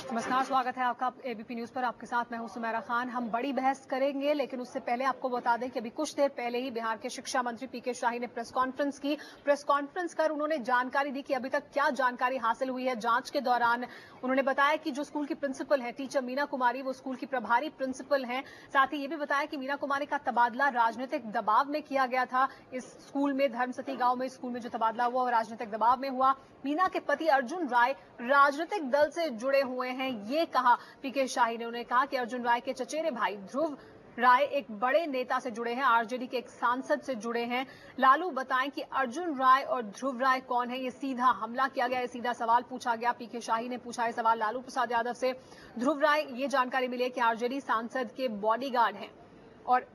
नमस्कार, स्वागत है आपका एबीपी न्यूज पर। आपके साथ मैं हूं सुमेरा खान। हम बड़ी बहस करेंगे, लेकिन उससे पहले आपको बता दें कि अभी कुछ देर पहले ही बिहार के शिक्षा मंत्री पीके शाही ने प्रेस कॉन्फ्रेंस की। प्रेस कॉन्फ्रेंस कर उन्होंने जानकारी दी कि अभी तक क्या जानकारी हासिल हुई है। जांच के दौरान उन्होंने बताया कि जो स्कूल की प्रिंसिपल है टीचर मीना कुमारी, वो स्कूल की प्रभारी प्रिंसिपल हैं। साथ ही ये भी बताया कि मीना कुमारी का तबादला राजनीतिक दबाव में किया गया था। इस स्कूल में, धर्मसती गांव में स्कूल में जो तबादला हुआ वो राजनीतिक दबाव में हुआ। मीना के पति अर्जुन राय राजनीतिक दल से जुड़े हुए हैं, ये कहा पीके शाही ने। उन्होंने कहा कि अर्जुन राय के चचेरे भाई ध्रुव राय एक बड़े नेता से जुड़े हैं, आरजेडी के एक सांसद से जुड़े हैं। लालू बताएं कि अर्जुन राय और ध्रुव राय कौन है। ये सीधा हमला किया गया, ये सीधा सवाल पूछा गया। पीके शाही ने पूछा है सवाल लालू प्रसाद यादव से। ध्रुव राय, ये जानकारी मिली है कि आरजेडी सांसद के बॉडीगार्ड हैं। और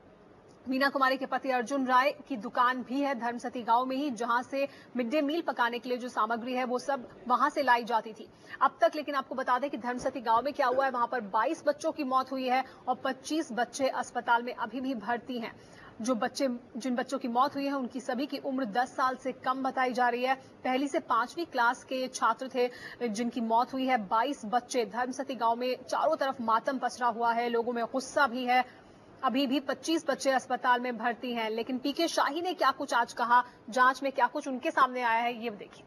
मीना कुमारी के पति अर्जुन राय की दुकान भी है धर्मसती गांव में ही, जहां से मिड डे मील पकाने के लिए जो सामग्री है वो सब वहां से लाई जाती थी अब तक। लेकिन आपको बता दें कि धर्मसती गांव में क्या हुआ है, वहां पर 22 बच्चों की मौत हुई है और 25 बच्चे अस्पताल में अभी भी भर्ती हैं। जिन बच्चों की मौत हुई है उनकी सभी की उम्र 10 साल से कम बताई जा रही है। पहली से 5वीं क्लास के छात्र थे जिनकी मौत हुई है। 22 बच्चे। धर्मसती गांव में चारों तरफ मातम पसरा हुआ है, लोगों में गुस्सा भी है। अभी भी 25 बच्चे अस्पताल में भर्ती हैं। लेकिन पीके शाही ने क्या कुछ आज कहा, जांच में क्या कुछ उनके सामने आया है, ये देखिए।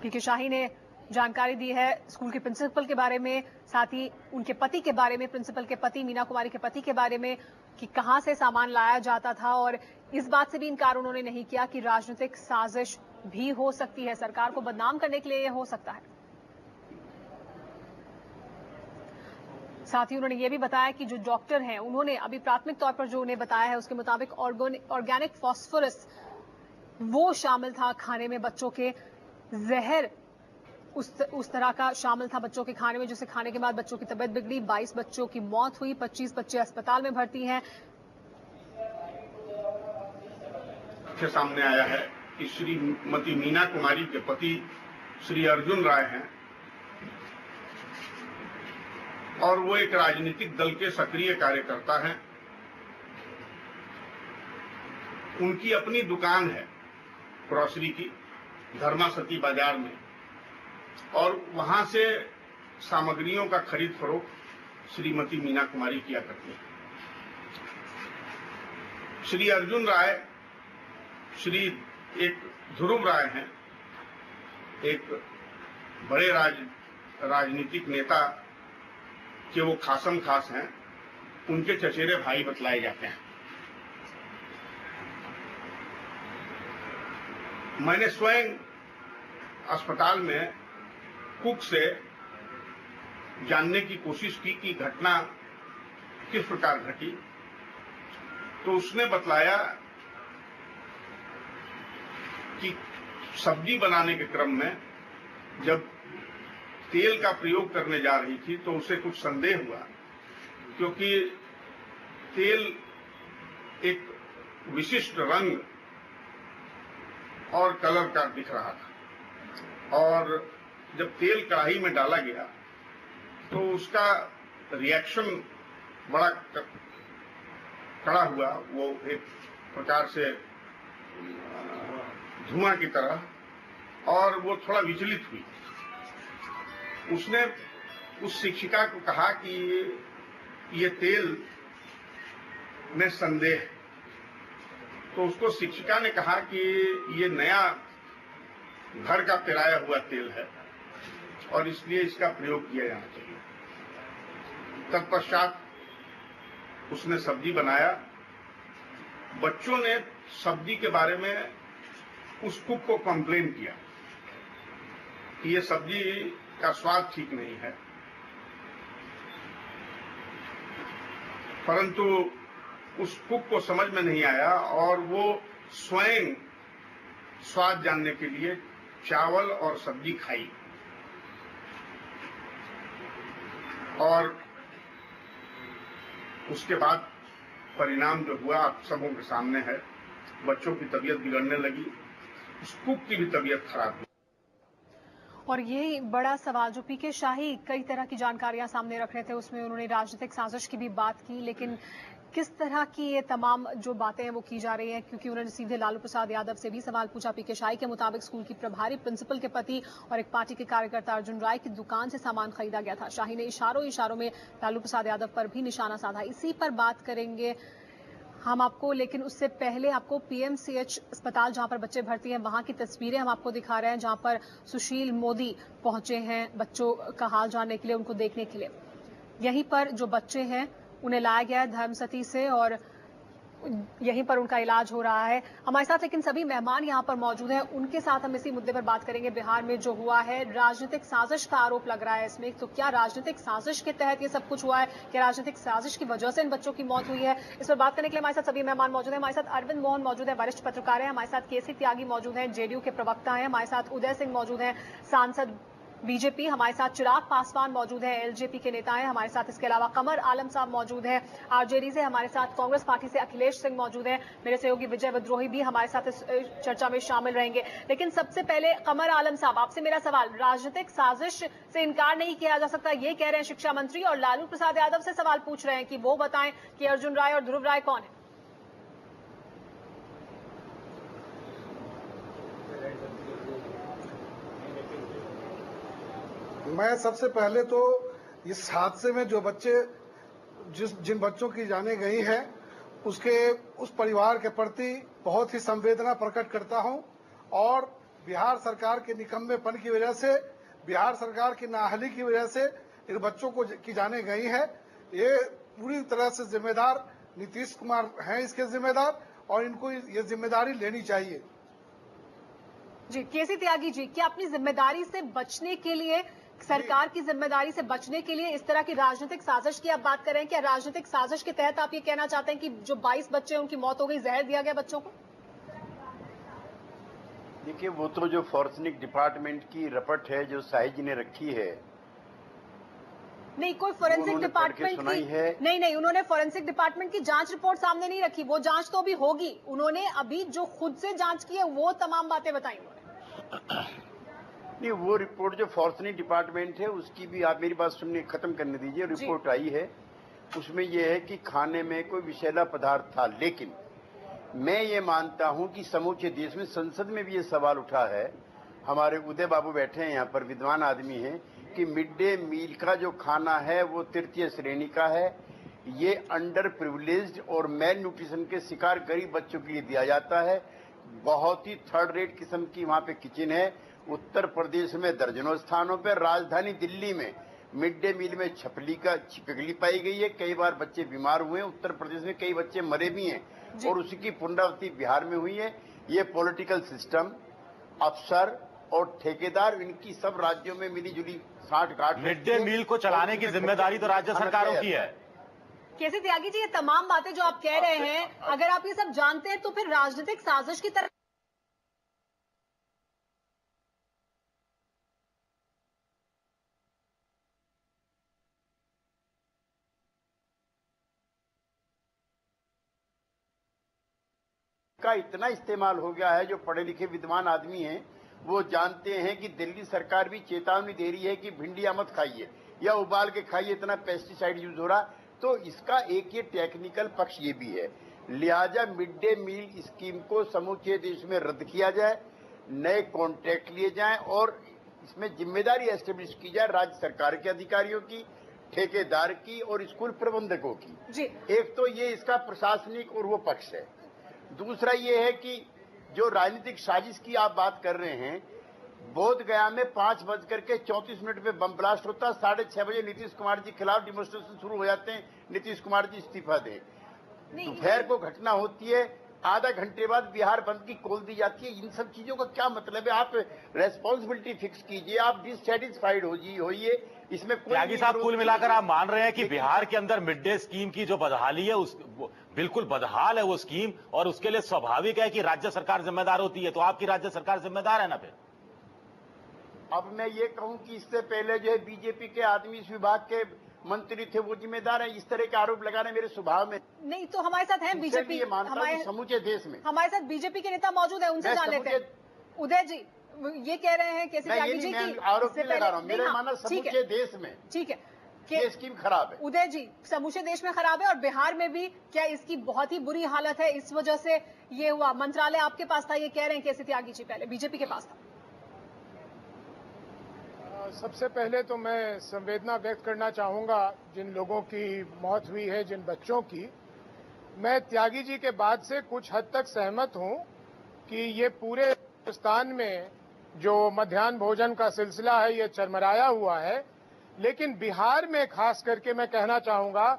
पीके शाही ने जानकारी दी है स्कूल के प्रिंसिपल के बारे में, साथ ही उनके पति के बारे में, प्रिंसिपल के पति मीना कुमारी के पति के बारे में, कि कहां से सामान लाया जाता था। और इस बात से भी इनकार उन्होंने नहीं किया कि राजनीतिक साजिश भी हो सकती है, सरकार को बदनाम करने के लिए यह हो सकता है। साथ ही उन्होंने ये भी बताया कि जो डॉक्टर हैं उन्होंने अभी प्राथमिक तौर पर जो उन्हें बताया है उसके मुताबिक ऑर्गेनिक फास्फोरस वो शामिल था खाने में, बच्चों के जहर उस तरह का शामिल था बच्चों के खाने में, जिसे खाने के बाद बच्चों की तबीयत बिगड़ी। 22 बच्चों की मौत हुई, 25 बच्चे अस्पताल में भर्ती हैं। सामने आया है कि श्रीमती मीना कुमारी के पति श्री अर्जुन राय हैं और वो एक राजनीतिक दल के सक्रिय कार्यकर्ता हैं। उनकी अपनी दुकान है ग्रोसरी की धर्मासती बाजार में, और वहां से सामग्रियों का खरीद फरोख्त श्रीमती मीना कुमारी किया करती है। श्री अर्जुन राय, श्री एक ध्रुव राय हैं, एक बड़े राजनीतिक नेता कि वो खासम खास हैं, उनके चचेरे भाई बतलाए जाते हैं। मैंने स्वयं अस्पताल में कुक से जानने की कोशिश की कि घटना किस प्रकार घटी, तो उसने बतलाया कि सब्जी बनाने के क्रम में जब तेल का प्रयोग करने जा रही थी तो उसे कुछ संदेह हुआ, क्योंकि तेल एक विशिष्ट रंग और कलर का दिख रहा था, और जब तेल कढ़ाई में डाला गया तो उसका रिएक्शन बड़ा कड़ा हुआ, वो एक प्रकार से धुआं की तरह, और वो थोड़ा विचलित हुई। उसने उस शिक्षिका को कहा कि ये तेल में संदेह, तो उसको शिक्षिका ने कहा कि ये नया घर का पेराया हुआ तेल है और इसलिए इसका प्रयोग किया जाना चाहिए। तत्पश्चात उसने सब्जी बनाया। बच्चों ने सब्जी के बारे में उस कुक को कंप्लेन किया कि ये सब्जी का स्वाद ठीक नहीं है, परंतु उस कुक को समझ में नहीं आया और वो स्वयं स्वाद जानने के लिए चावल और सब्जी खाई, और उसके बाद परिणाम जो हुआ आप सबों के सामने है। बच्चों की तबीयत बिगड़ने लगी, उस कुक की भी तबीयत खराब हुई। और ये बड़ा सवाल जो पीके शाही कई तरह की जानकारियां सामने रख रहे थे, उसमें उन्होंने राजनीतिक साजिश की भी बात की। लेकिन किस तरह की ये तमाम जो बातें हैं वो की जा रही हैं, क्योंकि उन्होंने सीधे लालू प्रसाद यादव से भी सवाल पूछा। पीके शाही के मुताबिक स्कूल की प्रभारी प्रिंसिपल के पति और एक पार्टी के कार्यकर्ता अर्जुन राय की दुकान से सामान खरीदा गया था। शाही ने इशारों में लालू प्रसाद यादव पर भी निशाना साधा। इसी पर बात करेंगे हम आपको, लेकिन उससे पहले आपको पीएमसीएच अस्पताल जहां पर बच्चे भर्ती हैं वहां की तस्वीरें हम आपको दिखा रहे हैं, जहां पर सुशील मोदी पहुंचे हैं बच्चों का हाल जानने के लिए, उनको देखने के लिए। यहीं पर जो बच्चे हैं उन्हें लाया गया है धर्मसती से और यहीं पर उनका इलाज हो रहा है। हमारे साथ लेकिन सभी मेहमान यहां पर मौजूद हैं, उनके साथ हम इसी मुद्दे पर बात करेंगे। बिहार में जो हुआ है, राजनीतिक साजिश का आरोप लग रहा है इसमें, तो क्या राजनीतिक साजिश के तहत ये सब कुछ हुआ है? क्या राजनीतिक साजिश की वजह से इन बच्चों की मौत हुई है? इस पर बात करने के लिए हमारे साथ सभी मेहमान मौजूद हैं। हमारे साथ अरविंद मोहन मौजूद है, वरिष्ठ पत्रकार हैं। हमारे साथ केसी त्यागी मौजूद हैं, जेडीयू के प्रवक्ता हैं। हमारे साथ उदय सिंह मौजूद हैं, सांसद बीजेपी। हमारे साथ चिराग पासवान मौजूद हैं, एलजेपी के नेता हैं। हमारे साथ इसके अलावा कमर आलम साहब मौजूद हैं आरजेडी से। हमारे साथ कांग्रेस पार्टी से अखिलेश सिंह मौजूद हैं। मेरे सहयोगी विजय विद्रोही भी हमारे साथ इस चर्चा में शामिल रहेंगे। लेकिन सबसे पहले कमर आलम साहब, आपसे मेरा सवाल, राजनीतिक साजिश से इनकार नहीं किया जा सकता, ये कह रहे हैं शिक्षा मंत्री, और लालू प्रसाद यादव से सवाल पूछ रहे हैं कि वो बताएं कि अर्जुन राय और ध्रुव राय कौन है। मैं सबसे पहले तो इस हादसे में जो बच्चे जिन बच्चों की जाने गई है उस परिवार के प्रति बहुत ही संवेदना प्रकट करता हूं और बिहार सरकार के निकम्मेपन की वजह से, बिहार सरकार की नाअहली की वजह से इन बच्चों को की जाने गई है। ये पूरी तरह से जिम्मेदार नीतीश कुमार हैं इसके जिम्मेदार, और इनको ये जिम्मेदारी लेनी चाहिए। जी केसी त्यागी जी, क्या अपनी जिम्मेदारी से बचने के लिए, सरकार की जिम्मेदारी से बचने के लिए इस तरह की राजनीतिक साजिश की आप बात कर रहे हैं? क्या राजनीतिक साजिश के तहत आप ये कहना चाहते हैं कि जो 22 बच्चे हैं उनकी मौत हो गई, जहर दिया गया बच्चों को? देखिए, वो तो जो फॉरेंसिक डिपार्टमेंट की रिपोर्ट है जो शाही जी ने रखी है, नहीं, कोई फोरेंसिक डिपार्टमेंट की नहीं, उन्होंने फोरेंसिक डिपार्टमेंट की जांच रिपोर्ट सामने नहीं रखी। वो जांच तो अभी होगी। उन्होंने अभी जो खुद से जांच की है वो तमाम बातें बताई उन्होंने। नहीं, वो रिपोर्ट जो फॉरेंसिक डिपार्टमेंट है उसकी भी आप मेरी बात सुनने खत्म करने दीजिए। रिपोर्ट आई है, उसमें यह है कि खाने में कोई विषैला पदार्थ था, लेकिन मैं ये मानता हूं कि समूचे देश में, संसद में भी ये सवाल उठा है, हमारे उदय बाबू बैठे हैं यहाँ पर, विद्वान आदमी हैं, कि मिड डे मील का जो खाना है वो तृतीय श्रेणी का है। ये अंडर प्रिविलेज्ड और मेल न्यूट्रिशन के शिकार गरीब बच्चों के लिए दिया जाता है। बहुत ही थर्ड रेट किस्म की वहां पे किचन है। उत्तर प्रदेश में दर्जनों स्थानों पर, राजधानी दिल्ली में मिड डे मील में छिपकली पाई गई है। कई बार बच्चे बीमार हुए हैं। उत्तर प्रदेश में कई बच्चे मरे भी हैं और उसी की पुनरावृत्ति बिहार में हुई है। ये पॉलिटिकल सिस्टम, अफसर और ठेकेदार, इनकी सब राज्यों में मिलीजुली साठ-गांठ। मिड डे मील को चलाने की जिम्मेदारी तो राज्य सरकारों की है। केसी त्यागी जी, ये तमाम बातें जो आप कह रहे हैं, अगर आप ये सब जानते हैं तो फिर राजनीतिक साजिश की तरफ का इतना इस्तेमाल हो गया है। जो पढ़े लिखे विद्वान आदमी हैं वो जानते हैं कि दिल्ली सरकार भी चेतावनी दे रही है कि भिंडियां मत खाइए या उबाल के खाइए, इतना पेस्टिसाइड यूज हो रहा। तो इसका एक ये टेक्निकल पक्ष ये भी है। लिहाजा मिड डे मील स्कीम को समूचे देश में रद्द किया जाए, नए कॉन्ट्रैक्ट लिए जाएं और इसमें जिम्मेदारी एस्टेब्लिश की जाए राज्य सरकार के अधिकारियों की, ठेकेदार की और स्कूल प्रबंधकों की जी। एक तो ये इसका प्रशासनिक और वो पक्ष है। दूसरा ये है कि जो राजनीतिक साजिश की आप बात कर रहे हैं, बोध गया में 5:34 पे बम ब्लास्ट होता है, 6:30 बजे नीतीश कुमार जी के खिलाफ डिमोन्स्ट्रेशन शुरू हो जाते हैं, नीतीश कुमार जी इस्तीफा दें। दोपहर को घटना होती है, आधा घंटे बाद बिहार बंद की कॉल दी जाती है। इन सब चीजों का क्या मतलब है? आप रेस्पॉन्सिबिलिटी फिक्स कीजिए, आप डिससैटिस्फाइड होइए। इसमें त्यागी साहब, कुल मिलाकर आप मान रहे हैं कि बिहार के अंदर मिड डे स्कीम की जो बदहाली है, उस बिल्कुल बदहाल है वो स्कीम, और उसके लिए स्वाभाविक है कि राज्य सरकार जिम्मेदार होती है। तो आपकी राज्य सरकार जिम्मेदार है ना फिर? अब मैं ये कहूं कि इससे पहले जो है बीजेपी के आदमी इस विभाग के मंत्री थे, वो जिम्मेदार है। इस तरह के आरोप लगाने मेरे स्वभाव में नहीं। तो हमारे साथ हैं बीजेपी, हमारे समूचे देश में हमारे साथ बीजेपी के नेता मौजूद है, उनसे जान लेते हैं। उदय जी, ये कह रहे हैं केसी त्यागी जी की आरोप नहीं लगा रहा हूं, मेरा मानना समूचे देश में। ठीक है, ये स्कीम खराब है। उदय जी, समूचे देश में खराब है और बिहार में भी क्या इसकी बहुत ही बुरी हालत है, इस वजह से ये हुआ? मंत्रालय आपके पास था, ये कह रहे हैं केसी त्यागी जी, पहले बीजेपी के पास था। सबसे पहले तो मैं संवेदना व्यक्त करना चाहूंगा जिन लोगों की मौत हुई है, जिन बच्चों की। मैं त्यागी जी के बात से कुछ हद तक सहमत हूं कि ये पूरे हिंदुस्तान में जो मध्याह्न भोजन का सिलसिला है ये चरमराया हुआ है, लेकिन बिहार में खास करके मैं कहना चाहूंगा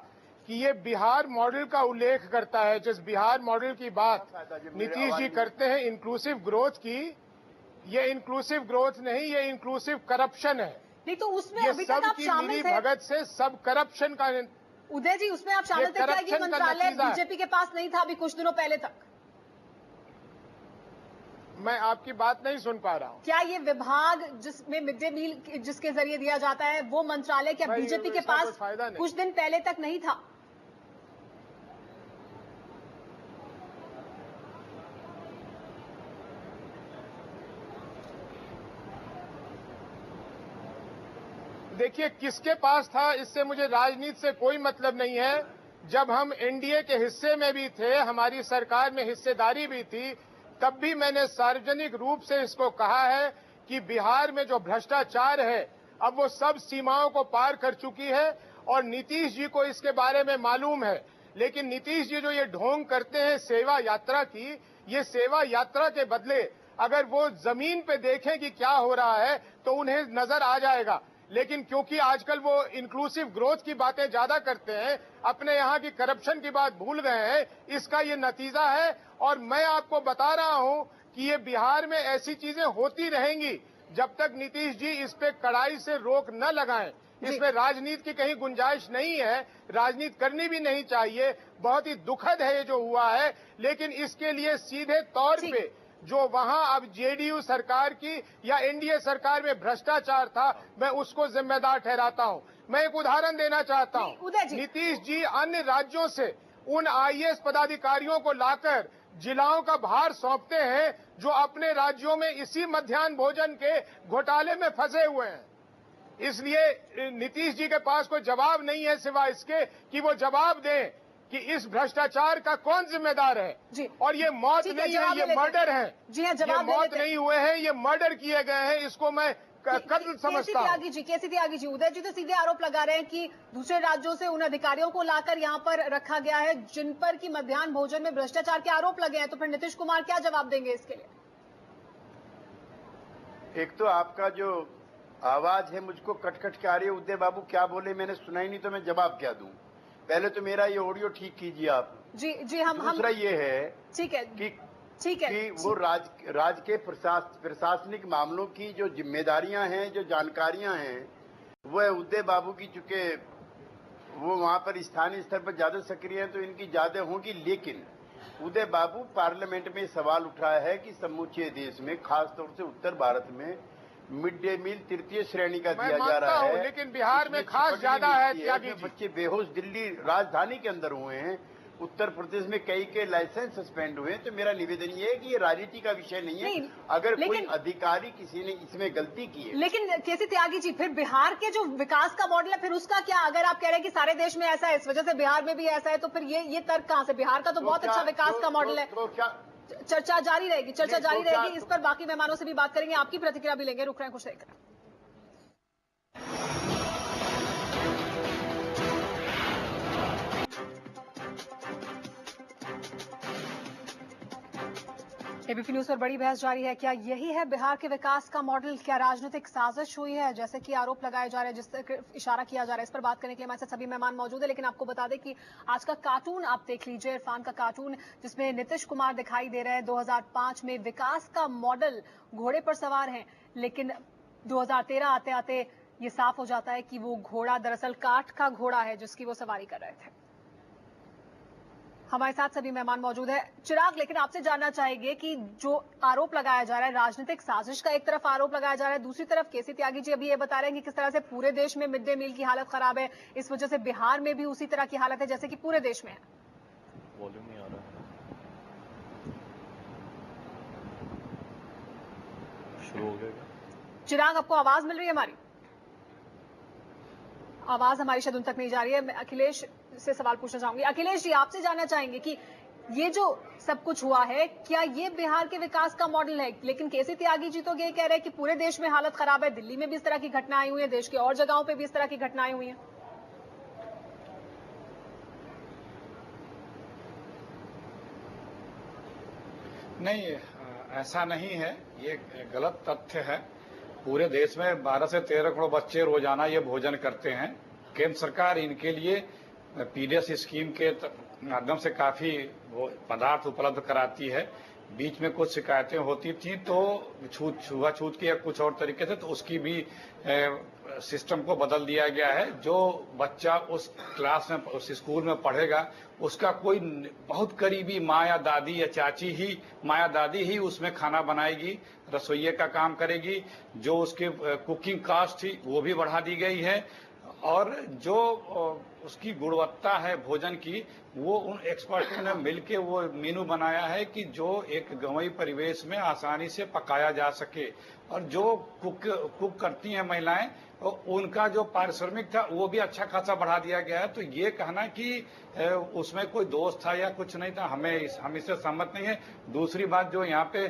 कि ये बिहार मॉडल का उल्लेख करता है। जिस बिहार मॉडल की बात नीतीश जी करते हैं इंक्लूसिव ग्रोथ की, ये इंक्लूसिव ग्रोथ नहीं, ये इंक्लूसिव करप्शन है। नहीं तो उसमें ये अभी तक सब आप की शामिल मिली थे भगत से सब करप्शन का। उदय जी, उसमें आप शामिल थे क्या? ये करप्शन का मंत्रालय नतीजा है। बीजेपी के पास नहीं था अभी कुछ दिनों पहले तक? मैं आपकी बात नहीं सुन पा रहा हूं। क्या ये विभाग जिसमें मिड डे मील जिसके जरिए दिया जाता है वो मंत्रालय क्या भाई, बीजेपी के इसका पास कोई फायदा नहीं। कुछ दिन पहले तक नहीं था? देखिए, किसके पास था इससे मुझे राजनीति से कोई मतलब नहीं है। जब हम एनडीए के हिस्से में भी थे, हमारी सरकार में हिस्सेदारी भी थी, तब भी मैंने सार्वजनिक रूप से इसको कहा है कि बिहार में जो भ्रष्टाचार है अब वो सब सीमाओं को पार कर चुकी है और नीतीश जी को इसके बारे में मालूम है। लेकिन नीतीश जी जो ये ढोंग करते हैं सेवा यात्रा की, ये सेवा यात्रा के बदले अगर वो जमीन पे देखें कि क्या हो रहा है तो उन्हें नजर आ जाएगा। लेकिन क्योंकि आजकल वो इंक्लूसिव ग्रोथ की बातें ज्यादा करते हैं, अपने यहाँ की करप्शन की बात भूल गए हैं, इसका ये नतीजा है। और मैं आपको बता रहा हूं कि ये बिहार में ऐसी चीजें होती रहेंगी जब तक नीतीश जी इस पे कड़ाई से रोक न लगाएं। इसमें राजनीति की कहीं गुंजाइश नहीं है, राजनीति करनी भी नहीं चाहिए। बहुत ही दुखद है ये जो हुआ है, लेकिन इसके लिए सीधे तौर पे जो वहां अब जेडीयू सरकार की या एनडीए सरकार में भ्रष्टाचार था, मैं उसको जिम्मेदार ठहराता हूं। मैं एक उदाहरण देना चाहता हूं। नीतीश जी अन्य राज्यों से उन आईएएस पदाधिकारियों को लाकर जिलाओं का भार सौंपते हैं जो अपने राज्यों में इसी मध्याह्न भोजन के घोटाले में फंसे हुए हैं। इसलिए नीतीश जी के पास कोई जवाब नहीं है सिवाय इसके कि वो जवाब दें कि इस भ्रष्टाचार का कौन जिम्मेदार है जी। और ये मौत नहीं है, ये मर्डर है। जी हाँ, ये मौत नहीं हुए हैं, ये मर्डर किए गए हैं। इसको मैं कत्ल समझता हूं। केसी त्यागी जी, उदय जी तो सीधे आरोप लगा रहे हैं कि दूसरे राज्यों से उन अधिकारियों को लाकर यहाँ पर रखा गया है जिन पर की मध्याह्न भोजन में भ्रष्टाचार के आरोप लगे हैं। तो फिर नीतीश कुमार क्या जवाब देंगे इसके लिए? एक तो आपका जो आवाज है मुझको कट कट के आ रही है। उदय बाबू क्या बोले मैंने सुना ही नहीं, तो मैं जवाब क्या दूं? पहले तो मेरा ये ऑडियो ठीक कीजिए आप। जी हम दूसरा ये है ठीक है कि वो राज्य के प्रशासनिक मामलों की जो जिम्मेदारियां हैं, जो जानकारियां हैं, वो उदय बाबू की, चूंकि वो वहां पर स्थानीय स्तर पर ज्यादा सक्रिय हैं तो इनकी ज्यादा होंगी। लेकिन उदय बाबू पार्लियामेंट में सवाल उठाया है कि समूचे देश में, खासतौर से उत्तर भारत में, मिड डे मील तृतीय श्रेणी का दिया जा रहा है, लेकिन बिहार में खास ज्यादा है। त्यागी जी, बच्चे बेहोश दिल्ली राजधानी के अंदर हुए हैं, उत्तर प्रदेश में कई के लाइसेंस सस्पेंड हुए हैं। तो मेरा निवेदन ये है कि ये राजनीति का विषय नहीं है। अगर कोई अधिकारी किसी ने इसमें गलती की है। लेकिन केसी त्यागी जी, फिर बिहार के जो विकास का मॉडल है फिर उसका क्या? अगर आप कह रहे हैं कि सारे देश में ऐसा है, इस वजह से बिहार में भी ऐसा है, तो फिर ये तर्क कहां से? बिहार का तो बहुत अच्छा विकास का मॉडल है। चर्चा जारी रहेगी, इस पर बाकी मेहमानों से भी बात करेंगे, आपकी प्रतिक्रिया भी लेंगे। रुक रहे हैं कुछ देर। एबीपी न्यूज पर बड़ी बहस जारी है। क्या यही है बिहार के विकास का मॉडल? क्या राजनीतिक साजिश हुई है जैसे कि आरोप लगाए जा रहे हैं, जिस तरह इशारा किया जा रहा है? इस पर बात करने के लिए हमारे साथ सभी मेहमान मौजूद है। लेकिन आपको बता दें कि आज का कार्टून आप देख लीजिए, इरफान का कार्टून, जिसमें नीतीश कुमार दिखाई दे रहे हैं। 2005 में विकास का मॉडल घोड़े पर सवार हैं, लेकिन 2013 आते आते ये साफ हो जाता है कि वो घोड़ा दरअसल काठ का घोड़ा है जिसकी वो सवारी कर रहे थे। हमारे साथ सभी मेहमान मौजूद है। चिराग, लेकिन आपसे जानना चाहेंगे कि जो आरोप लगाया जा रहा है राजनीतिक साजिश का, एक तरफ आरोप लगाया जा रहा है, दूसरी तरफ केसी त्यागी जी अभी ये बता रहे हैं कि किस तरह से पूरे देश में मिड डे मील की हालत खराब है, इस वजह से बिहार में भी उसी तरह की हालत है जैसे कि पूरे देश में है। वॉल्यूम नहीं आ रहा शुरू हो गया। चिराग, आपको आवाज मिल रही है हमारी? आवाज हमारी शायद उन तक नहीं जा रही है। मैं अखिलेश से सवाल पूछना चाहूंगी। अखिलेश जी, आपसे जानना चाहेंगे कि ये जो सब कुछ हुआ है, क्या ये बिहार के विकास का मॉडल है? लेकिन केसी त्यागी जी तो ये कह रहे हैं कि पूरे देश में हालत खराब है, दिल्ली में भी इस तरह की घटनाएं हुई है, देश की और जगहों पे भी इस तरह की घटनाएं हुई हैं। नहीं, ऐसा नहीं है, ये गलत तथ्य है। पूरे देश में 12 से 13 करोड़ बच्चे रोजाना ये भोजन करते हैं। केंद्र सरकार इनके लिए पीडीएस स्कीम के माध्यम से काफी पदार्थ उपलब्ध कराती है। बीच में कुछ शिकायतें होती थी तो छूत की या कुछ और तरीके से, तो उसकी भी सिस्टम को बदल दिया गया है। जो बच्चा उस क्लास में, उस स्कूल में पढ़ेगा, उसका कोई बहुत करीबी माँ या दादी या चाची ही, माँ या दादी ही उसमें खाना बनाएगी, रसोइये का काम करेगी। जो उसकी कुकिंग कास्ट थी वो भी बढ़ा दी गई है, और जो उसकी गुणवत्ता है भोजन की, वो उन एक्सपर्टों ने मिलकर वो मेनू बनाया है कि जो एक गांवी परिवेश में आसानी से पकाया जा सके। और जो कुक करती हैं महिलाएं, उनका जो पारिश्रमिक था वो भी अच्छा खासा बढ़ा दिया गया है। तो ये कहना कि उसमें कोई दोष था या कुछ नहीं था, हम इससे सहमत नहीं है। दूसरी बात, जो यहाँ पे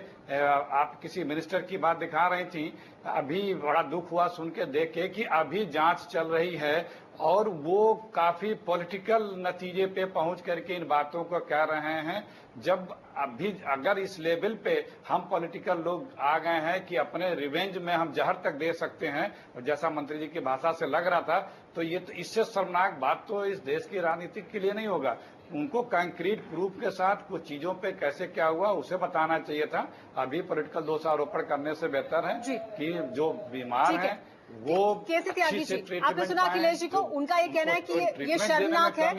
आप किसी मिनिस्टर की बात दिखा रही थी, अभी बड़ा दुख हुआ सुन के देख के कि अभी जांच चल रही है और वो काफी पॉलिटिकल नतीजे पे पहुंच करके इन बातों को कह रहे हैं। जब अभी अगर इस लेवल पे हम पॉलिटिकल लोग आ गए हैं कि अपने रिवेंज में हम जहर तक दे सकते हैं, और जैसा मंत्री जी की भाषा से लग रहा था, तो ये तो इससे शर्मनाक बात तो इस देश की राजनीति के लिए नहीं होगा। उनको कंक्रीट प्रूफ के साथ कुछ चीजों पे कैसे क्या हुआ उसे बताना चाहिए था। अभी पॉलिटिकल दोषारोपण करने से बेहतर है कि जो बीमार है वो केसी त्यागी जी, आपने सुना अखिलेश जी को, उनका ये कहना है कि ये शर्मनाक है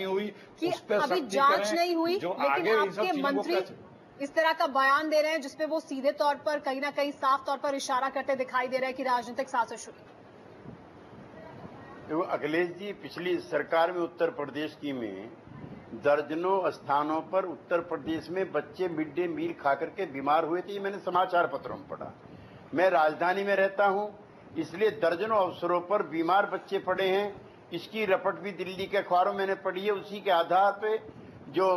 कि अभी जांच नहीं हुई, लेकिन आपके मंत्री इस तरह का बयान दे रहे हैं जिसपे वो सीधे तौर पर कहीं ना कहीं साफ तौर पर इशारा करते दिखाई दे रहे हैं कि राजनीतिक साजिश हुई। देखो अखिलेश जी, पिछली सरकार में उत्तर प्रदेश की में दर्जनों स्थानों पर उत्तर प्रदेश में बच्चे मिड डे मील खा करके बीमार हुए थे। ये मैंने समाचार पत्रों में पढ़ा। मैं राजधानी में रहता हूं, इसलिए दर्जनों अवसरों पर बीमार बच्चे पड़े हैं। इसकी रपट भी दिल्ली के अखबारों में मैंने पढ़ी है। उसी के आधार पे जो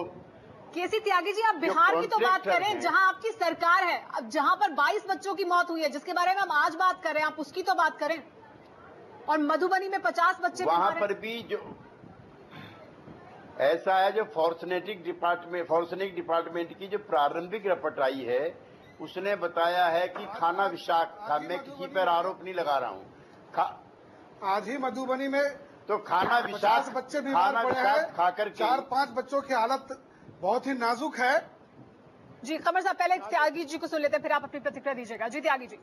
केसी त्यागी जी, आप बिहार की तो बात करें जहां आपकी सरकार है, अब जहां पर 22 बच्चों की मौत हुई है, जिसके बारे में हम आज बात कर रहे हैं, आप उसकी तो बात करें। और मधुबनी में 50 बच्चे वहां पर भी जो ऐसा है, जो फॉरेंसिक डिपार्टमेंट की जो प्रारंभिक रिपोर्ट आई है, उसने बताया है कि खाना विषाक्त था। मैं किसी पर आरोप नहीं लगा रहा हूं। आज ही मधुबनी में तो खाना विषाक्त बच्चे बीमार पड़े हैं, खाकर 4-5 बच्चों की हालत बहुत ही नाजुक है। जी कमर साहब, पहले त्यागी जी को सुन लेते हैं, फिर आप अपनी प्रतिक्रिया दीजिएगा। जी त्यागी जी।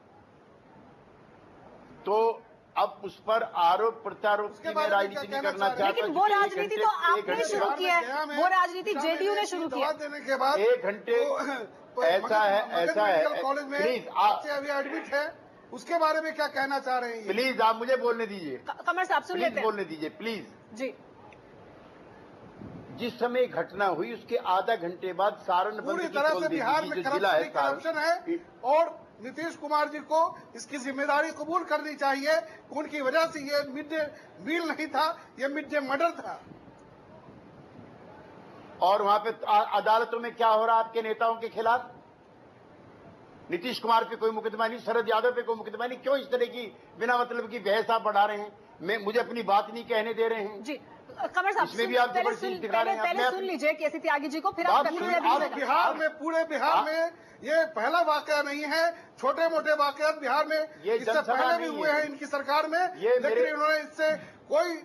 तो अब उस पर आरोप प्रत्यारोप की मैं राजनीति नहीं करना चाहता, लेकिन वो राजनीति तो आपने शुरू की है, वो राजनीति जेडीयू ने शुरू की है। देने के बाद 1 घंटे ऐसा है कॉलेज में बच्चे अभी एडमिट है, उसके बारे में क्या कहना चाह रहे हैं? प्लीज आप मुझे बोलने दीजिए। कमर साहब सुन लेते हैं, बोलने दीजिए प्लीज जी। जिस समय घटना हुई उसके आधा घंटे बाद सारण पूरी तरह से बिहार में करप्शन है, और नीतीश कुमार जी को इसकी जिम्मेदारी कबूल करनी चाहिए। उनकी वजह से ये मिड डे मील नहीं था, ये मिड डे मर्डर था। और वहां पे अदालतों में क्या हो रहा है आपके नेताओं के खिलाफ? नीतीश कुमार पे कोई मुकदमा नहीं, शरद यादव पे कोई मुकदमा नहीं। क्यों इस तरह की बिना मतलब की बहस आप बढ़ा रहे हैं? मुझे अपनी बात नहीं कहने दे रहे हैं। जी कमर साहब, इसमें भी आप जबरदस्ती दिखा रहे हैं। पहले सुन लीजिए केसी त्यागी जी को, फिर आप बिहार में, पूरे बिहार में ये पहला वाकया नहीं है। छोटे मोटे वाकयात बिहार में इससे पहले भी हुए हैं इनकी सरकार में, लेकिन इन्होंने इससे कोई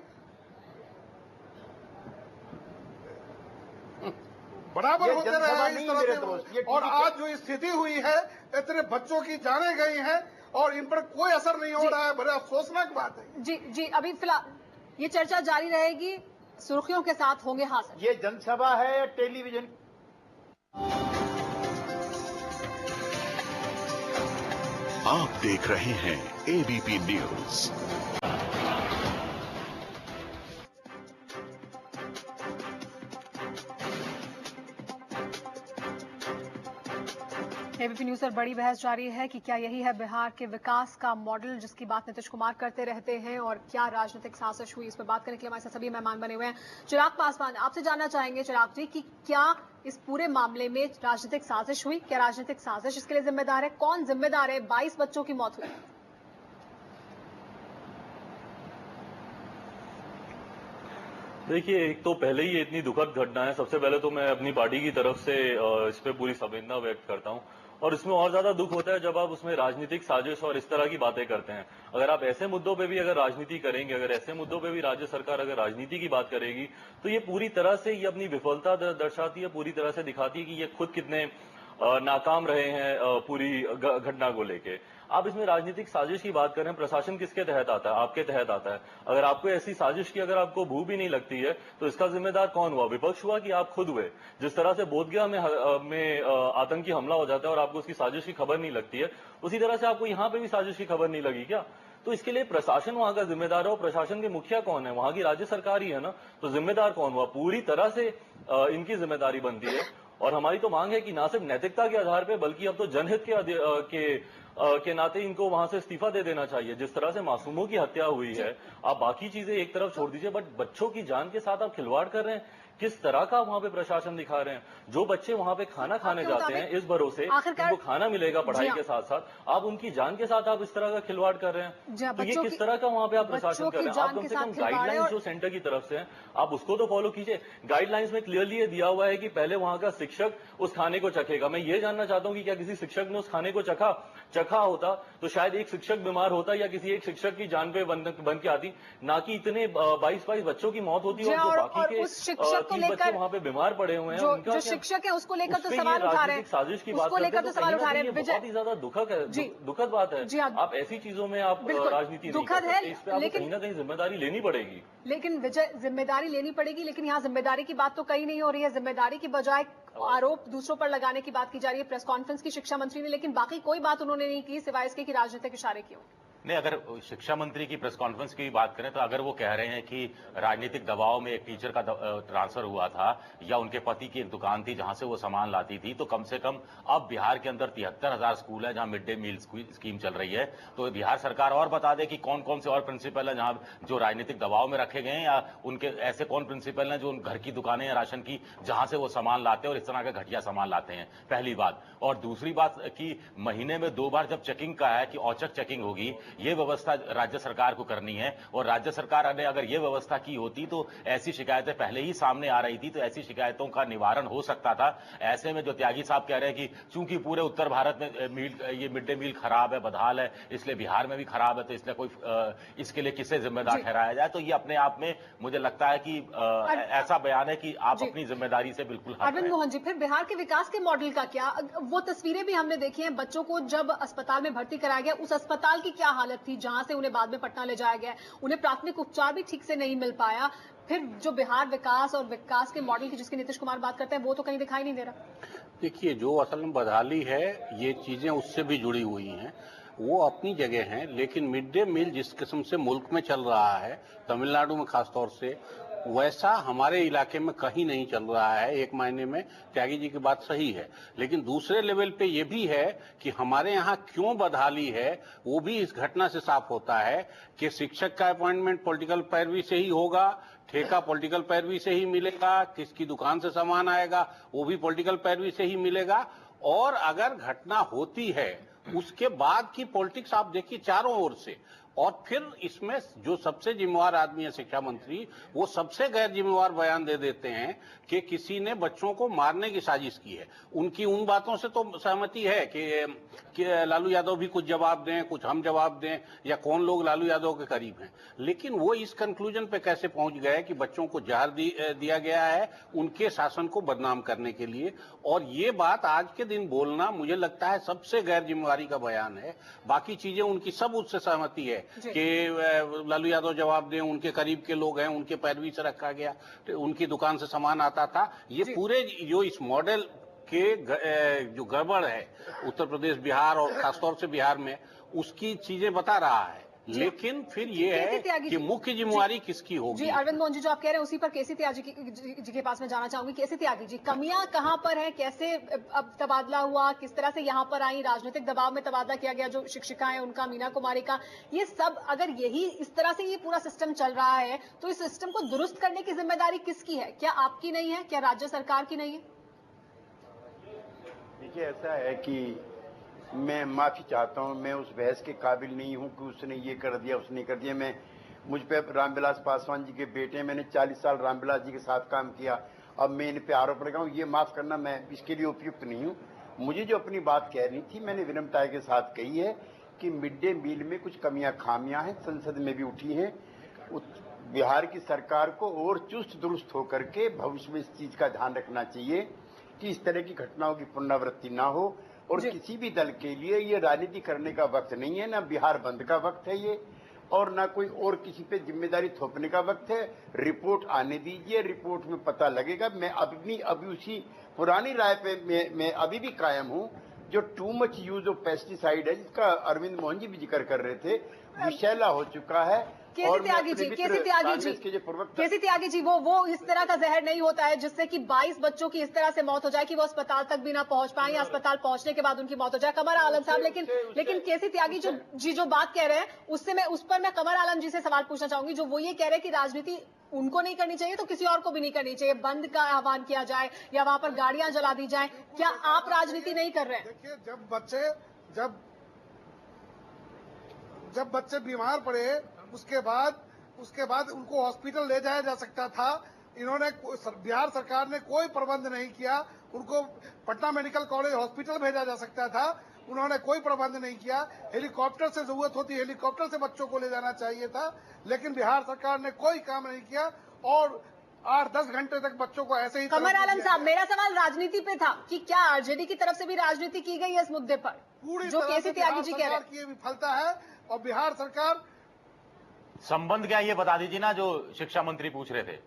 बराबर होते रहे हैं इस तरह से। और आज जो स्थिति हुई है, इतने बच्चों की जाने गई हैं और इन पर कोई असर नहीं हो रहा है, बड़ा अफसोसनाक बात है। जी अभी फिलहाल ये चर्चा जारी रहेगी, सुर्खियों के साथ होंगे हासिल। ये जनसभा है या टेलीविजन? आप देख रहे हैं एबीपी न्यूज। एबीपी न्यूज पर बड़ी बहस जारी है कि क्या यही है बिहार के विकास का मॉडल जिसकी बात नीतीश कुमार करते रहते हैं, और क्या राजनीतिक साजिश हुई। इस पर बात करने के लिए हमारे साथ सभी मेहमान बने हुए हैं। चिराग पासवान, आपसे जानना चाहेंगे चिराग जी कि क्या इस पूरे मामले में राजनीतिक साजिश हुई? क्या राजनीतिक साजिश इसके लिए जिम्मेदार है? कौन जिम्मेदार है? 22 बच्चों की मौत हुई। देखिए, एक तो पहले ही इतनी दुखद घटना है। सबसे पहले तो मैं अपनी पार्टी की तरफ से इस पे पूरी संवेदना व्यक्त करता हूं, और इसमें और ज्यादा दुख होता है जब आप उसमें राजनीतिक साजिश और इस तरह की बातें करते हैं। अगर आप ऐसे मुद्दों पे भी अगर राजनीति करेंगे, अगर ऐसे मुद्दों पे भी राज्य सरकार अगर राजनीति की बात करेगी, तो ये पूरी तरह से ये अपनी विफलता दर्शाती है, पूरी तरह से दिखाती है कि ये खुद कितने नाकाम रहे हैं पूरी घटना को लेके। आप इसमें राजनीतिक साजिश की बात करें, प्रशासन किसके तहत आता है? आपके तहत आता है। अगर आपको ऐसी साजिश की अगर आपको भू भी नहीं लगती है, तो इसका जिम्मेदार कौन हुआ? विपक्ष हुआ कि आप खुद हुए? जिस तरह से बोधगया में आतंकी हमला हो जाता है और आपको उसकी साजिश की खबर नहीं लगती है, उसी तरह से आपको यहां पे भी साजिश की खबर नहीं लगी क्या? तो इसके लिए प्रशासन वहां का जिम्मेदार है, और प्रशासन के मुखिया कौन है? वहां की राज्य सरकार ही है ना। तो जिम्मेदार कौन हुआ? पूरी तरह से इनकी जिम्मेदारी बनती है। और हमारी तो मांग है कि ना सिर्फ नैतिकता के आधार पे, बल्कि अब तो जनहित के नाते इनको वहां से इस्तीफा दे देना चाहिए। जिस तरह से मासूमों की हत्या हुई है, आप बाकी चीजें एक तरफ छोड़ दीजिए, बट बच्चों की जान के साथ आप खिलवाड़ कर रहे हैं। किस तरह का वहां पे प्रशासन दिखा रहे हैं? जो बच्चे वहां पे खाना खाने जाते हैं इस भरोसे उनको खाना मिलेगा पढ़ाई के साथ साथ, आप उनकी जान के साथ आप इस तरह का खिलवाड़ कर रहे हैं। तो ये किस तरह का वहां पे आप प्रशासन कर रहे हैं? आप कम से कम गाइडलाइंस जो सेंटर की तरफ से है, आप उसको तो फॉलो कीजिए। गाइडलाइंस में क्लियरली ये दिया हुआ है कि पहले वहां का शिक्षक उस खाने को चखेगा। मैं ये जानना चाहता हूं कि क्या किसी शिक्षक ने उस खाने को चखा होता तो शायद एक शिक्षक बीमार होता, या किसी एक शिक्षक की जान पे बन के आती, ना कि इतने 22 बच्चों की मौत होती। और जो बाकी के 30 बच्चे वहां पे बीमार पड़े हुए हैं, जो शिक्षक है उसको लेकर तो सवाल उठा रहे हैं, साजिश की बात करते हैं, तो सवाल उठा रहे हैं। बहुत ही ज्यादा दुखद बात है। आप ऐसी चीजों में आप राजनीति दुखद है, इस पे आपको कहीं ना कहीं जिम्मेदारी लेनी पड़ेगी। लेकिन विजय, जिम्मेदारी लेनी पड़ेगी, लेकिन यहाँ जिम्मेदारी की बात तो कहीं नहीं हो रही है। जिम्मेदारी की बजाय आरोप दूसरों पर लगाने की बात की जा रही है। प्रेस कॉन्फ्रेंस की शिक्षा मंत्री ने, लेकिन बाकी कोई बात उन्होंने नहीं की सिवाय इसके कि राजनीतिक इशारे किए। नहीं, अगर शिक्षा मंत्री की प्रेस कॉन्फ्रेंस की बात करें तो अगर वो कह रहे हैं कि राजनीतिक दबाव में एक टीचर का ट्रांसफर हुआ था, या उनके पति की एक दुकान थी जहां से वो सामान लाती थी, तो कम से कम अब बिहार के अंदर 73,000 स्कूल है जहां मिड डे मील स्कीम चल रही है। तो बिहार सरकार और बता दे कि कौन कौन से और प्रिंसिपल है जहां जो राजनीतिक दबाव में रखे गए हैं, या उनके ऐसे कौन प्रिंसिपल हैं जो उन घर की दुकानें या राशन की जहां से वो सामान लाते हैं और इस तरह का घटिया सामान लाते हैं। पहली बात। और दूसरी बात कि महीने में 2 बार जब चेकिंग का है कि औचक चेकिंग होगी, ये व्यवस्था राज्य सरकार को करनी है। और राज्य सरकार ने अगर ये व्यवस्था की होती तो ऐसी शिकायतें पहले ही सामने आ रही थी, तो ऐसी शिकायतों का निवारण हो सकता था। ऐसे में जो त्यागी साहब कह रहे हैं कि चूंकि पूरे उत्तर भारत में ये मिड डे मील खराब है, बदहाल है, इसलिए बिहार में भी खराब है, तो इसलिए कोई इसके लिए किसे जिम्मेदार ठहराया जाए, तो ये अपने आप में मुझे लगता है कि ऐसा बयान है कि आप अपनी जिम्मेदारी से बिल्कुल अरविंद मोहन जी, फिर बिहार के विकास के मॉडल का क्या? वो तस्वीरें भी हमने देखी हैं, बच्चों को जब अस्पताल में भर्ती कराया गया, उस अस्पताल की क्या हालत थी जहां से उन्हें बाद में पटना ले जाया गया। उन्हें प्राथमिक उपचार भी ठीक से नहीं मिल पाया। फिर जो बिहार विकास और विकास के मॉडल की जिसकी नीतीश कुमार बात करते हैं, वो तो कहीं दिखाई नहीं दे रहा। देखिए, जो असल में बदहाली है, ये चीजें उससे भी जुड़ी हुई हैं, वो अपनी जगह हैं। लेकिन मिड डे मील जिस किस्म से मुल्क में चल रहा है, तमिलनाडु में खासतौर से, वैसा हमारे इलाके में कहीं नहीं चल रहा है। एक मायने में त्यागी जी की बात सही है, लेकिन दूसरे लेवल पे ये भी है कि हमारे यहाँ क्यों बदहाली है, वो भी इस घटना से साफ होता है कि शिक्षक का अपॉइंटमेंट पॉलिटिकल पैरवी से ही होगा, ठेका पॉलिटिकल पैरवी से ही मिलेगा, किसकी दुकान से सामान आएगा वो भी पॉलिटिकल पैरवी से ही मिलेगा। और अगर घटना होती है उसके बाद की पॉलिटिक्स आप देखिए चारों ओर से। और फिर इसमें जो सबसे जिम्मेवार आदमी है शिक्षा मंत्री, वो सबसे गैर जिम्मेवार बयान दे देते हैं कि किसी ने बच्चों को मारने की साजिश की है। उनकी उन बातों से तो सहमति है कि लालू यादव भी कुछ जवाब दें, कुछ हम जवाब दें, या कौन लोग लालू यादव के करीब हैं, लेकिन वो इस कंक्लूजन पे कैसे पहुंच गए कि बच्चों को जहर दिया गया है उनके शासन को बदनाम करने के लिए। और ये बात आज के दिन बोलना मुझे लगता है सबसे गैर जिम्मेवारी का बयान है। बाकी चीजें उनकी सब उससे सहमति है कि लालू यादव जवाब दें, उनके करीब के लोग हैं, उनके पैरवी से रखा गया, तो उनकी दुकान से सामान आता था। ये पूरे जो इस मॉडल के जो गड़बड़ है उत्तर प्रदेश, बिहार और खासतौर से बिहार में, उसकी चीजें बता रहा है। लेकिन फिर ये है कि मुख्य जिम्मेवारी किसकी होगी। जी अरविंद मोहन जी, जो आप कह रहे हैं उसी पर केसी त्यागी जी के पास मैं जाना चाहूंगी। केसी त्यागी जी, कमियां कहां पर है, कैसे अब तबादला हुआ, किस तरह से यहां पर आई, राजनीतिक दबाव में तबादला किया गया जो शिक्षिका है उनका, मीना कुमारी का, ये सब अगर यही इस तरह से ये पूरा सिस्टम चल रहा है तो इस सिस्टम को दुरुस्त करने की जिम्मेदारी किसकी है? क्या आपकी नहीं है? क्या राज्य सरकार की नहीं है? देखिए, ऐसा है कि मैं माफी चाहता हूं, मैं उस बहस के काबिल नहीं हूं कि उसने ये कर दिया उसने कर दिया। मैं मुझ पे रामविलास पासवान जी के बेटे, मैंने 40 साल रामविलास जी के साथ काम किया, अब मैं इन पे आरोप लगाऊं, ये माफ करना मैं इसके लिए उपयुक्त नहीं हूं। मुझे जो अपनी बात कहनी थी मैंने विनम्रता के साथ कही है कि मिड डे मील में कुछ कमियां खामियां हैं, संसद में भी उठी हैं। बिहार की सरकार को और चुस्त दुरुस्त होकर के भविष्य में इस चीज का ध्यान रखना चाहिए कि इस तरह की घटनाओं की पुनरावृत्ति ना हो। और किसी भी दल के लिए ये राजनीति करने का वक्त नहीं है, ना बिहार बंद का वक्त है ये, और ना कोई और किसी पे जिम्मेदारी थोपने का वक्त है। रिपोर्ट आने दीजिए, रिपोर्ट में पता लगेगा। मैं अभी उसी पुरानी राय पे मैं अभी भी कायम हूं। जो too much use of pesticide है, जिसका अरविंद मोहन जी भी जिक्र कर रहे थे, विषैला हो चुका है। केसी त्यागी जी, वो इस तरह का जहर नहीं होता है जिससे कि 22 बच्चों की इस तरह से मौत हो जाए कि वो अस्पताल तक भी ना पहुंच पाए या अस्पताल पहुंचने के बाद उनकी मौत हो जाए। कमर आलम साहब, लेकिन केसी त्यागी जो बात कह रहे हैं उस पर मैं कमर आलम जी से सवाल पूछना चाहूंगी। जो वो ये कह रहे हैं कि राजनीति उनको नहीं करनी चाहिए तो किसी और को भी नहीं करनी चाहिए, बंद का आह्वान किया जाए या वहां पर गाड़ियां जला दी जाए, क्या आप राजनीति नहीं कर रहे हैं? देखिए, जब बच्चे बीमार पड़े उसके बाद उनको हॉस्पिटल ले जाया जा सकता था। इन्होंने बिहार सरकार ने कोई प्रबंध नहीं किया। उनको पटना मेडिकल कॉलेज हॉस्पिटल भेजा जा सकता था, उन्होंने कोई प्रबंध नहीं किया। हेलीकॉप्टर से जरूरत होती, हेलीकॉप्टर से बच्चों को ले जाना चाहिए था, लेकिन बिहार सरकार ने कोई काम नहीं किया और 8-10 घंटे तक बच्चों को ऐसे ही। कमर आलम साहब, मेरा सवाल राजनीति पे था कि क्या आरजेडी की तरफ से भी राजनीति की गई है इस मुद्दे पर, जो केसी त्यागी जी कह रहे हैं? विफलता है और बिहार सरकार। संबंध क्या ये बता दीजिए ना, जो शिक्षा मंत्री पूछ रहे थे।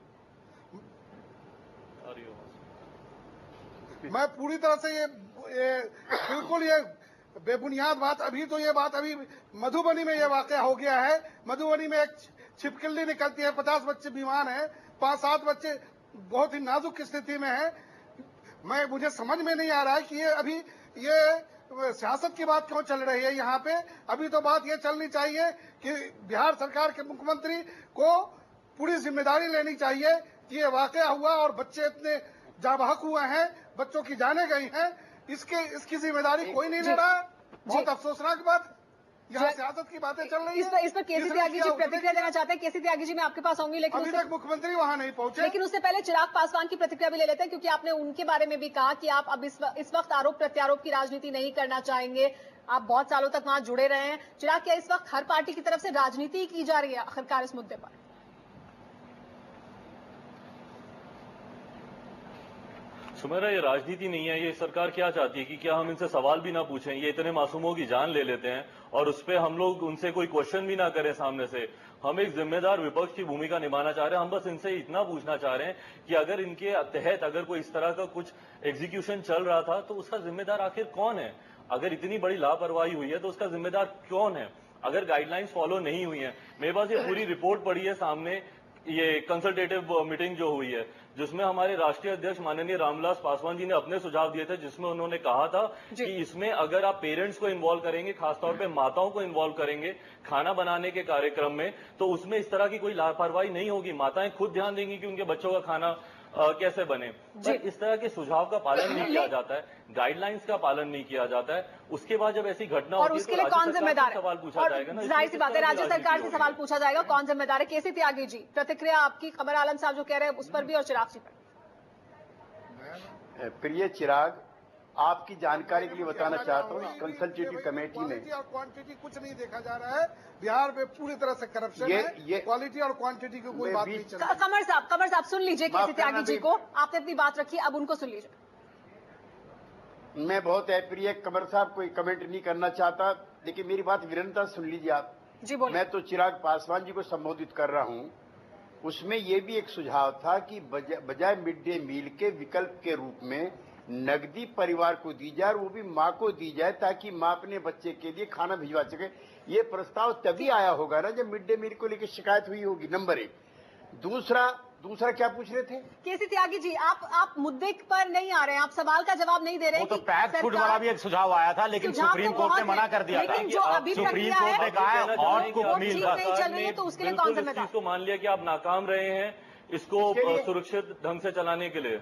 मैं पूरी तरह से ये बिल्कुल ये बेबुनियाद बात, अभी मधुबनी में ये वाकया हो गया है। मधुबनी में एक छिपकली निकलती है, 50 बच्चे बीमार हैं, 5-7 बच्चे बहुत ही नाजुक स्थिति में हैं। मुझे समझ में नहीं आ रहा है कि ये सियासत की बात क्यों चल रही है यहाँ पे। अभी तो बात ये चलनी चाहिए कि बिहार सरकार के मुख्यमंत्री को पूरी जिम्मेदारी लेनी चाहिए कि ये वाकया हुआ और बच्चे इतने जाबाहक हुए हैं, बच्चों की जाने गई हैं, इसकी जिम्मेदारी कोई नहीं ले रहा। बहुत अफसोसनाक बात, यहाँ सियासत की बातें चल रही है। इस पर केसी त्यागी जी प्रतिक्रिया देना चाहते हैं। केसी त्यागी जी, मैं आपके पास आऊंगी, लेकिन अभी तक मुख्यमंत्री वहाँ नहीं पहुंचे। लेकिन उससे पहले चिराग पासवान की प्रतिक्रिया भी ले लेते हैं, क्योंकि आपने उनके बारे में भी कहा कि आप अब इस वक्त आरोप प्रत्यारोप की राजनीति नहीं करना चाहेंगे। आप बहुत सालों तक वहां जुड़े रहे हैं। चिराग, क्या इस वक्त हर पार्टी की तरफ से राजनीति की जा रही है आखिरकार इस मुद्दे पर? सुमेरा, ये राजनीति नहीं है। ये सरकार क्या चाहती है कि क्या हम इनसे सवाल भी ना पूछें? ये इतने मासूमों की जान ले लेते हैं और उस पर हम लोग उनसे कोई क्वेश्चन भी ना करें सामने से। हम एक जिम्मेदार विपक्ष की भूमिका निभाना चाह रहे हैं। हम बस इनसे इतना पूछना चाह रहे हैं कि अगर इनके तहत अगर कोई इस तरह का कुछ एग्जीक्यूशन चल रहा था तो उसका जिम्मेदार आखिर कौन है? अगर इतनी बड़ी लापरवाही हुई है तो उसका जिम्मेदार कौन है? अगर गाइडलाइंस फॉलो नहीं हुई है, मेरे पास ये पूरी रिपोर्ट पड़ी है सामने, ये कंसल्टेटिव मीटिंग जो हुई है जिसमें हमारे राष्ट्रीय अध्यक्ष माननीय रामविलास पासवान जी ने अपने सुझाव दिए थे, जिसमें उन्होंने कहा था कि इसमें अगर आप पेरेंट्स को इन्वॉल्व करेंगे, खासतौर पे माताओं को इन्वॉल्व करेंगे खाना बनाने के कार्यक्रम में, तो उसमें इस तरह की कोई लापरवाही नहीं होगी। माताएं खुद ध्यान देंगी कि उनके बच्चों का खाना कैसे बने। पर इस तरह के सुझाव का पालन नहीं किया जाता है, गाइडलाइंस का पालन नहीं किया जाता है। उसके बाद जब ऐसी घटना होती है उसके लिए कौन जिम्मेदार है? सवाल पूछा जाएगा ना, जाहिर सी बात है, राज्य सरकार से सवाल पूछा जाएगा, कौन जिम्मेदार है? केसी त्यागी जी, प्रतिक्रिया आपकी कमर आलम साहब जो कह रहे हैं उस पर भी और चिराग जी पर। प्रिय चिराग, आपकी जानकारी के लिए बताना चाहता हूँ, कंसल्टेटिव कमेटी ने क्वालिटी और क्वांटिटी कुछ नहीं देखा जा रहा है। बिहार में पूरी तरह से करप्शन है, क्वालिटी और क्वांटिटी की कोई बात नहीं चल रही। कमर साहब सुन लीजिए केसी त्यागी जी को, आपने अपनी बात रखी, अब उनको सुन लीजिए। मैं बहुत प्रिय कमर साहब कोई कमेंट नहीं करना चाहता, लेकिन मेरी बात विनम्रता सुन लीजिए आप जी। बोलिए। मैं तो चिराग पासवान जी को संबोधित कर रहा हूं। उसमें यह भी एक सुझाव था कि बजाय मिड डे मील के विकल्प के रूप में नकदी परिवार को दी जाए और वो भी माँ को दी जाए ताकि माँ अपने बच्चे के लिए खाना भिजवा सके। ये प्रस्ताव तभी आया होगा ना जब मिड डे मील को लेकर शिकायत हुई होगी, नंबर 1। दूसरा क्या पूछ रहे थे? केसी त्यागी जी, आप मुद्दे पर नहीं आ रहे हैं, आप सवाल का जवाब नहीं दे रहे हैं। वो तो पैक्ड फूड वाला भी एक सुझाव आया था, लेकिन सुप्रीम कोर्ट ने मना कर दिया था। लेकिन जो अभी सुप्रीम कोर्ट ने कहा है हॉट कुक मील नहीं चल रही है, तो उसके लिए कौन जिम्मेदार? इस चीज को मान लिया कि आप नाकाम रहे हैं इसको सुरक्षित ढंग से चलाने के लिए।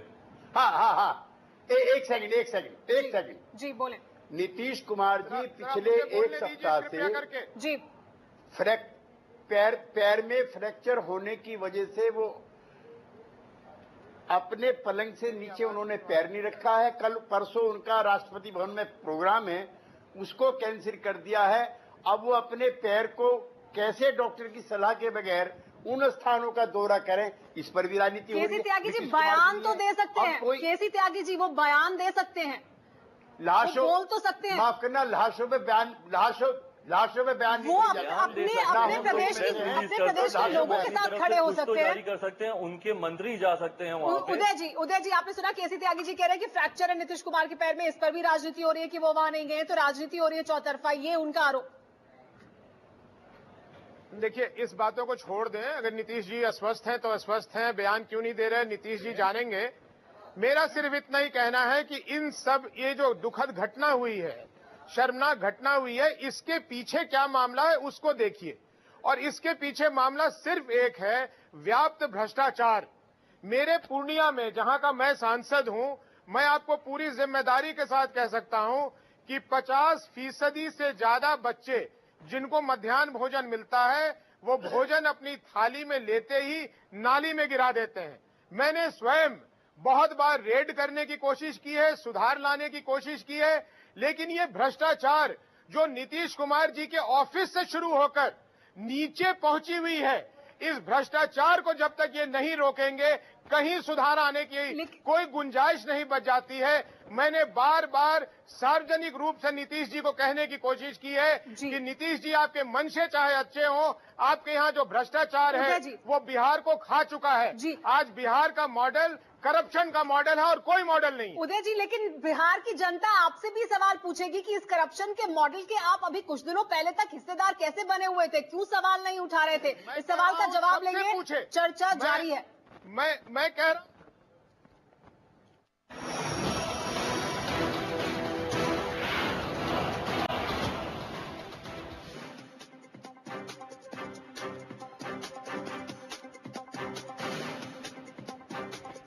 हाँ, एक सेकंड जी बोले। नीतीश कुमार जी पिछले एक सप्ताह से जी पैर में फ्रैक्चर होने की वजह से वो अपने पलंग से नीचे उन्होंने पैर नहीं रखा है। कल परसों उनका राष्ट्रपति भवन में प्रोग्राम है, उसको कैंसिल कर दिया है। अब वो अपने पैर को कैसे डॉक्टर की सलाह के बगैर उन स्थानों का दौरा करें, इस पर भी राजनीति हो रही है। केसी त्यागी जी बयान तो दे सकते हैं, केसी त्यागी जी वो बयान दे सकते हैं, लाशों बोल तो सकते हैं। माफ करना, लाशों में बयान वो अपने प्रदेश के लोगों के साथ खड़े हो सकते हैं, जारी कर सकते हैं, उनके मंत्री जा सकते हैं वहां पे। उदय जी आपने सुना केसी त्यागी जी कह रहे हैं कि फ्रैक्चर है नीतीश कुमार के पैर में, इस पर भी राजनीति हो रही है कि वो वहां नहीं गए, तो राजनीति हो रही है चौतरफा, ये उनका आरोप। देखिए, इस बातों को छोड़ दें। अगर नीतीश जी अस्वस्थ हैं तो अस्वस्थ हैं, बयान क्यों नहीं दे रहे, नीतीश जी जानेंगे। मेरा सिर्फ इतना ही कहना है कि इन सब ये जो दुखद घटना हुई है, शर्मनाक घटना हुई है, इसके पीछे क्या मामला है उसको देखिए। और इसके पीछे मामला सिर्फ एक है, व्याप्त भ्रष्टाचार। मेरे पूर्णिया में, जहां का मैं सांसद हूं, मैं आपको पूरी जिम्मेदारी के साथ कह सकता हूं कि 50% से ज्यादा बच्चे जिनको मध्याह्न भोजन मिलता है, वो भोजन अपनी थाली में लेते ही नाली में गिरा देते हैं। मैंने स्वयं बहुत बार रेड करने की कोशिश की है, सुधार लाने की कोशिश की है, लेकिन ये भ्रष्टाचार जो नीतीश कुमार जी के ऑफिस से शुरू होकर नीचे पहुंची हुई है, इस भ्रष्टाचार को जब तक ये नहीं रोकेंगे, कहीं सुधार आने की कोई गुंजाइश नहीं बच जाती है। मैंने बार बार सार्वजनिक रूप से नीतीश जी को कहने की कोशिश की है कि नीतीश जी, आपके मन से चाहे अच्छे हो, आपके यहाँ जो भ्रष्टाचार है वो बिहार को खा चुका है। आज बिहार का मॉडल करप्शन का मॉडल है और कोई मॉडल नहीं। उदय जी, लेकिन बिहार की जनता आपसे भी सवाल पूछेगी कि इस करप्शन के मॉडल के आप अभी कुछ दिनों पहले तक हिस्सेदार कैसे बने हुए थे, क्यों सवाल नहीं उठा रहे थे? इस सवाल का जवाब लेंगे, चर्चा जारी है। मैं कह रहा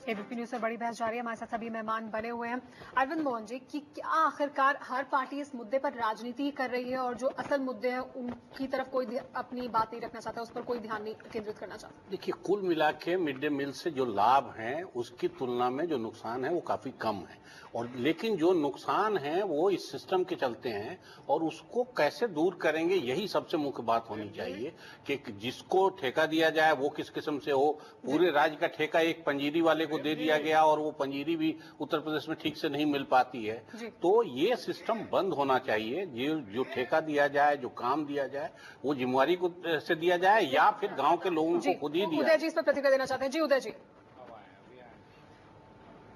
एबीपी न्यूज से बड़ी बहस जारी है। हमारे साथ सभी मेहमान बने हुए हैं। अरविंद मोहन जी, कि क्या आखिरकार हर पार्टी इस मुद्दे पर राजनीति कर रही है और जो असल मुद्दे हैं उनकी तरफ कोई अपनी बात नहीं रखना चाहता, उस पर कोई ध्यान नहीं केंद्रित करना चाहता? देखिए, कुल मिला के मिड डे मील से जो लाभ हैं उसकी तुलना में जो नुकसान है वो काफी कम है। और लेकिन जो नुकसान है वो इस सिस्टम के चलते हैं, और उसको कैसे दूर करेंगे यही सबसे मुख्य बात होनी चाहिए कि जिसको ठेका दिया जाए वो किस किस्म से हो। पूरे राज्य का ठेका एक पंजीरी वाले को दे दिया गया और वो पंजीरी भी उत्तर प्रदेश में ठीक से नहीं मिल पाती है। तो ये सिस्टम बंद होना चाहिए। जो ठेका दिया जाए, जो काम दिया जाए, वो जिम्मेवारी को से दिया जाए या फिर गांव के लोगों को खुद ही दिया। उदय जी इस पर प्रतिक्रिया देना चाहते हैं। जी उदय जी।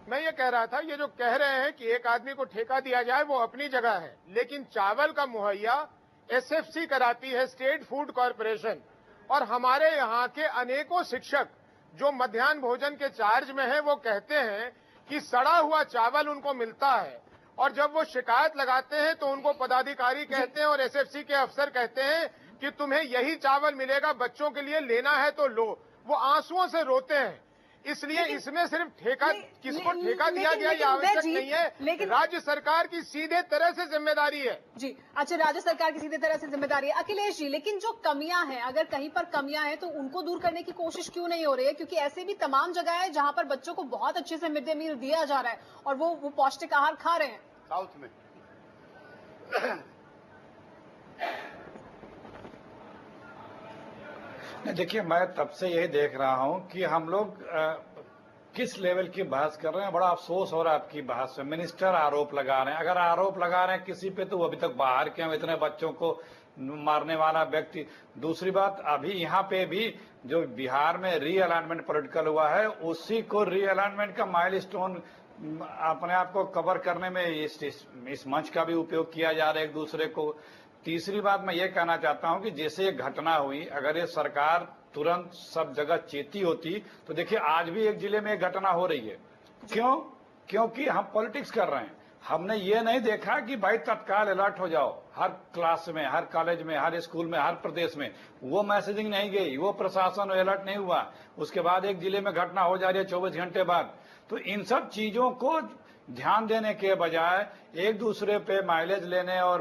मैं ये कह रहा था, ये जो कह रहे हैं कि एक आदमी को ठेका दिया जाए वो अपनी जगह है, लेकिन चावल का मुहैया एसएफसी कराती है, स्टेट फूड कॉरपोरेशन। और हमारे यहाँ के अनेकों शिक्षक जो मध्याह्न भोजन के चार्ज में हैं, वो कहते हैं कि सड़ा हुआ चावल उनको मिलता है, और जब वो शिकायत लगाते हैं तो उनको पदाधिकारी कहते हैं और एसएफसी के अफसर कहते हैं कि तुम्हें यही चावल मिलेगा, बच्चों के लिए लेना है तो लो। वो आंसुओं से रोते हैं। इसलिए इसमें सिर्फ ठेका, किसको ठेका दिया गया ये आवश्यक नहीं है, लेकिन राज्य सरकार की सीधे तरह से जिम्मेदारी है। जी अच्छा, राज्य सरकार की सीधे तरह से जिम्मेदारी है। अखिलेश जी, लेकिन जो कमियां हैं, अगर कहीं पर कमियां हैं तो उनको दूर करने की कोशिश क्यों नहीं हो रही है? क्योंकि ऐसे भी तमाम जगह है जहां पर बच्चों को बहुत अच्छे से मिड डे मील दिया जा रहा है और वो पौष्टिक आहार खा रहे हैं। साउथ में देखिए, मैं तब से यही देख रहा हूं कि हम लोग किस लेवल की बहस कर रहे हैं। बड़ा अफसोस हो रहा है आपकी बहस में। मिनिस्टर आरोप लगा रहे हैं। अगर आरोप लगा रहे हैं किसी पे तो वो अभी तक बाहर के हैं, इतने बच्चों को मारने वाला व्यक्ति। दूसरी बात, अभी यहाँ पे भी जो बिहार में रीअलाइनमेंट पॉलिटिकल हुआ है, उसी को रीअलाइनमेंट का माइलस्टोन अपने आप को कवर करने में इस मंच का भी उपयोग किया जा रहा है एक दूसरे को। तीसरी बात मैं ये कहना चाहता हूं कि जैसे ये घटना हुई, अगर ये सरकार तुरंत सब जगह चेती होती तो देखिए आज भी एक जिले में एक घटना हो रही है। क्यों? क्योंकि हम पॉलिटिक्स कर रहे हैं। हमने ये नहीं देखा कि भाई तत्काल अलर्ट हो जाओ, हर क्लास में, हर कॉलेज में, हर स्कूल में, हर प्रदेश में वो मैसेजिंग नहीं गई, वो प्रशासन अलर्ट नहीं हुआ। उसके बाद एक जिले में घटना हो जा रही है 24 घंटे बाद। तो इन सब चीजों को ध्यान देने के बजाय एक दूसरे पे माइलेज लेने और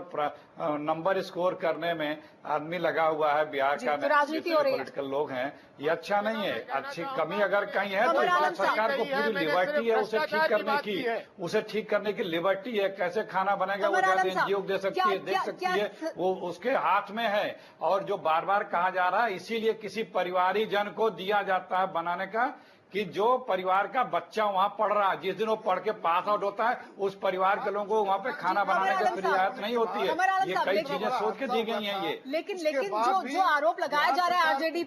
नंबर स्कोर करने में आदमी लगा हुआ है। बिहार का राजनीति हो रही है, पॉलिटिकल लोग हैं, ये अच्छा नहीं है। अच्छी कमी अगर कहीं है तो सरकार को पूरी लिबर्टी है उसे ठीक करने की लिबर्टी है। कैसे खाना बनेगा वो जाके एनजीओ दे सकती है, देख सकती है, वो उसके हाथ में है। और जो बार बार कहा जा रहा है इसीलिए किसी परिवारीजन को दिया जाता है बनाने का कि जो परिवार का बच्चा वहां पढ़ रहा है, जिस दिन वो पढ़ के पास आउट होता है उस परिवार के लोगों को वहां पे खाना बनाने की रियायत नहीं होती है। ये कई चीजें सोच के दी गई हैं ये। लेकिन जो आरोप लगाया जा रहा है आरजेडी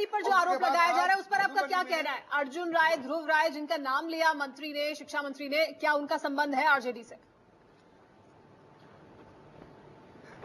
पर जो आरोप लगाया जा रहा है उस पर आपका क्या कहना है? अर्जुन राय, ध्रुव राय जिनका नाम लिया मंत्री ने, शिक्षा मंत्री ने, क्या उनका संबंध है आरजेडी से?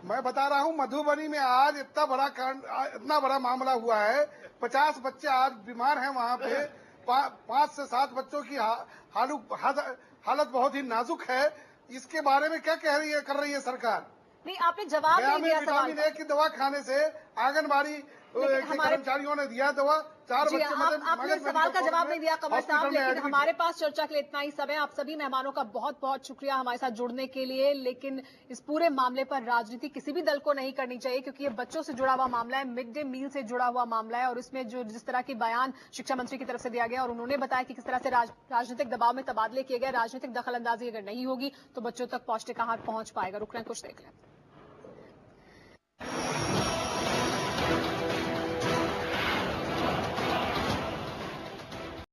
मैं बता रहा हूं मधुबनी में आज इतना बड़ा मामला हुआ है। 50 बच्चे आज बीमार हैं वहां पे। 5 से 7 बच्चों की हालत बहुत ही नाजुक है। इसके बारे में क्या कर रही है सरकार? नहीं, आपने जवाब नहीं दिया सवाल। विटामिन ए की दवा खाने से आंगनबाड़ी कर्मचारियों ने दिया दवा, 4 बच्चे आपने सवाल का जवाब नहीं दिया कमर साहब। लेकिन हमारे पास चर्चा के लिए इतना ही समय। आप सभी मेहमानों का बहुत बहुत शुक्रिया हमारे साथ जुड़ने के लिए। लेकिन इस पूरे मामले पर राजनीति किसी भी दल को नहीं करनी चाहिए, क्योंकि ये बच्चों से जुड़ा हुआ मामला है, मिड डे मील से जुड़ा हुआ मामला है। और इसमें जिस तरह की बयान शिक्षा मंत्री की तरफ से दिया गया और उन्होंने बताया कि किस तरह से राजनीतिक दबाव में तबादले किए गए, राजनीतिक दखल अंदाजी अगर नहीं होगी तो बच्चों तक पौष्टिक आहार पहुंच पाएगा। रुक रहे हैं, कुछ देख लें।